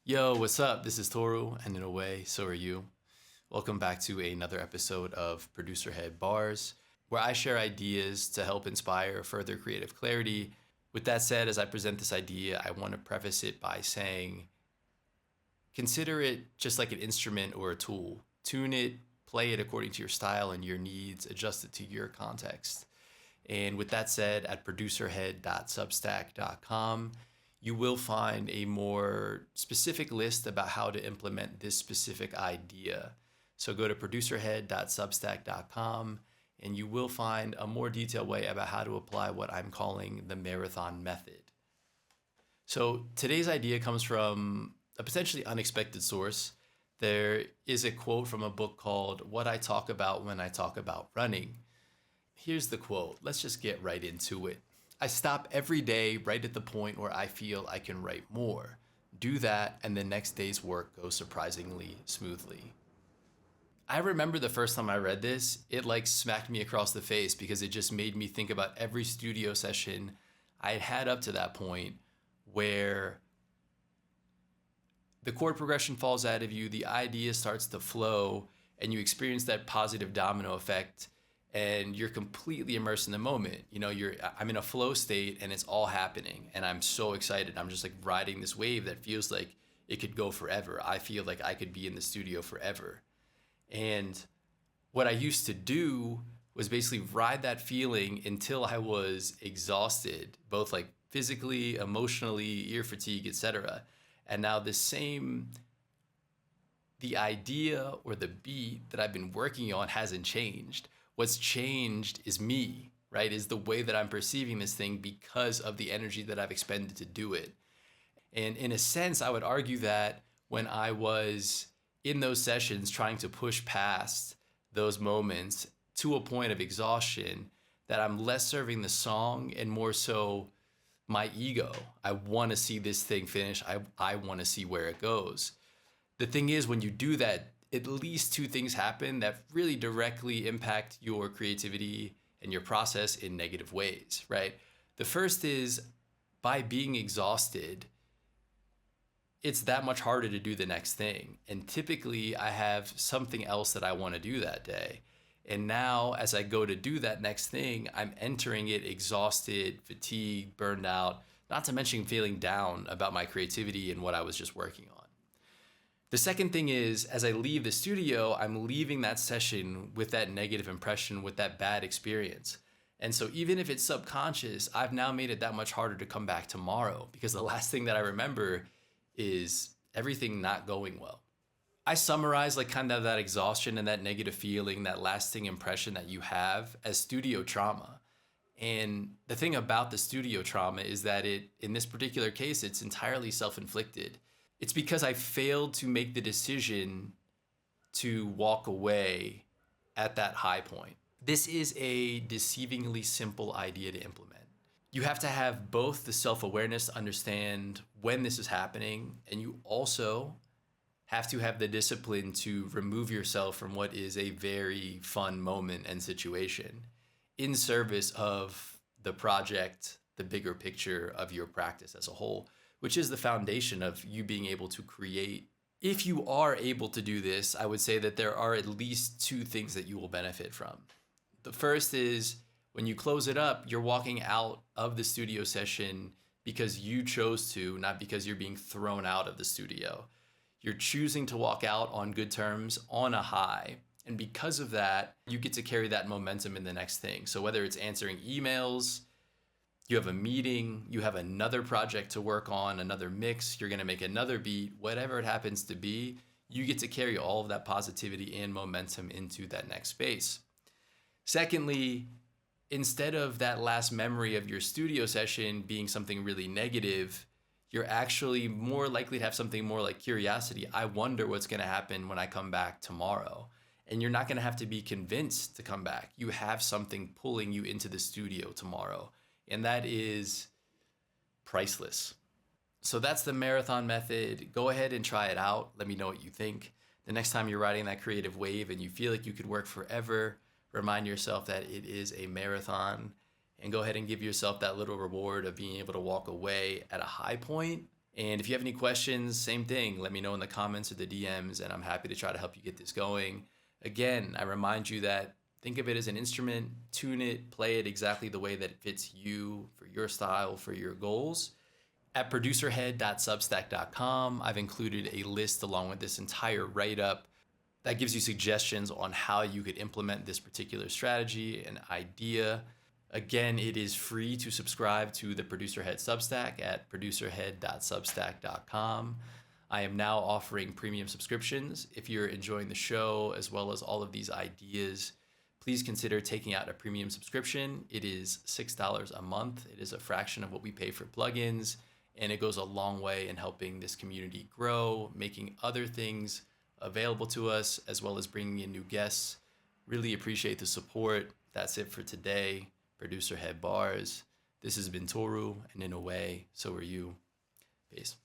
Yo, what's up? This is Toru, and in a way, so are you. Welcome back to another episode of ProducerBars, where I share ideas to help inspire further creative clarity. With that said, as I present this idea, I want to preface it by saying consider it just like an instrument or a tool. Tune it, play it according to your style and your needs, adjust it to your context. And with that said, at producerhead.substack.com, you will find a more specific list about how to implement this specific idea. So go to producerhead.substack.com and you will find a more detailed way about how to apply what I'm calling the marathon method. So today's idea comes from a potentially unexpected source. There is a quote from a book called What I Talk About When I Talk About Running. Here's the quote. Let's just get right into it. I stop every day right at the point where I feel I can write more. Do that, and the next day's work goes surprisingly smoothly. I remember the first time I read this, it like smacked me across the face because it just made me think about every studio session I had had up to that point where the chord progression falls out of you, the idea starts to flow, and you experience that positive domino effect, and you're completely immersed in the moment. You know, I'm in a flow state and it's all happening, and I'm so excited. I'm just like riding this wave that feels like it could go forever. I feel like I could be in the studio forever. And what I used to do was basically ride that feeling until I was exhausted, both like physically, emotionally, ear fatigue, etc. And now the idea or the beat that I've been working on hasn't changed. What's changed is me, right? Is the way that I'm perceiving this thing because of the energy that I've expended to do it. And in a sense, I would argue that when I was in those sessions trying to push past those moments to a point of exhaustion, that I'm less serving the song and more so my ego. I want to see this thing finish. I want to see where it goes. The thing is, when you do that, at least two things happen that really directly impact your creativity and your process in negative ways, right? The first is by being exhausted, it's that much harder to do the next thing. And typically I have something else that I want to do that day. And now as I go to do that next thing, I'm entering it exhausted, fatigued, burned out, not to mention feeling down about my creativity and what I was just working on. The second thing is, as I leave the studio, I'm leaving that session with that negative impression, with that bad experience. And so even if it's subconscious, I've now made it that much harder to come back tomorrow because the last thing that I remember is everything not going well. I summarize like kind of that exhaustion and that negative feeling, that lasting impression that you have as studio trauma. And the thing about the studio trauma is that in this particular case, it's entirely self-inflicted. It's because I failed to make the decision to walk away at that high point. This is a deceivingly simple idea to implement. You have to have both the self-awareness to understand when this is happening, and you also have to have the discipline to remove yourself from what is a very fun moment and situation in service of the project, the bigger picture of your practice as a whole, which is the foundation of you being able to create. If you are able to do this, I would say that there are at least two things that you will benefit from. The first is when you close it up, you're walking out of the studio session because you chose to, not because you're being thrown out of the studio. You're choosing to walk out on good terms, on a high. And because of that, you get to carry that momentum in the next thing. So whether it's answering emails, you have a meeting, you have another project to work on, another mix, you're going to make another beat, whatever it happens to be, you get to carry all of that positivity and momentum into that next space. Secondly, instead of that last memory of your studio session being something really negative, you're actually more likely to have something more like curiosity. I wonder what's going to happen when I come back tomorrow. And you're not going to have to be convinced to come back. You have something pulling you into the studio tomorrow. And that is priceless. So that's the marathon method. Go ahead and try it out. Let me know what you think. The next time you're riding that creative wave and you feel like you could work forever, remind yourself that it is a marathon, and go ahead and give yourself that little reward of being able to walk away at a high point And if you have any questions, same thing, let me know in the comments or the DMs, and I'm happy to try to help you get this going. Again, I remind you that think of it as an instrument, tune it, play it exactly the way that it fits you, for your style, for your goals. At producerhead.substack.com, I've included a list along with this entire write-up that gives you suggestions on how you could implement this particular strategy and idea. Again, it is free to subscribe to the Producer Head Substack at producerhead.substack.com. I am now offering premium subscriptions. If you're enjoying the show as well as all of these ideas, please consider taking out a premium subscription. It is $6 a month. It is a fraction of what we pay for plugins, and it goes a long way in helping this community grow, making other things available to us, as well as bringing in new guests. Really appreciate the support. That's it for today. Producer Head Bars. This has been Toru, and in a way, so are you. Peace.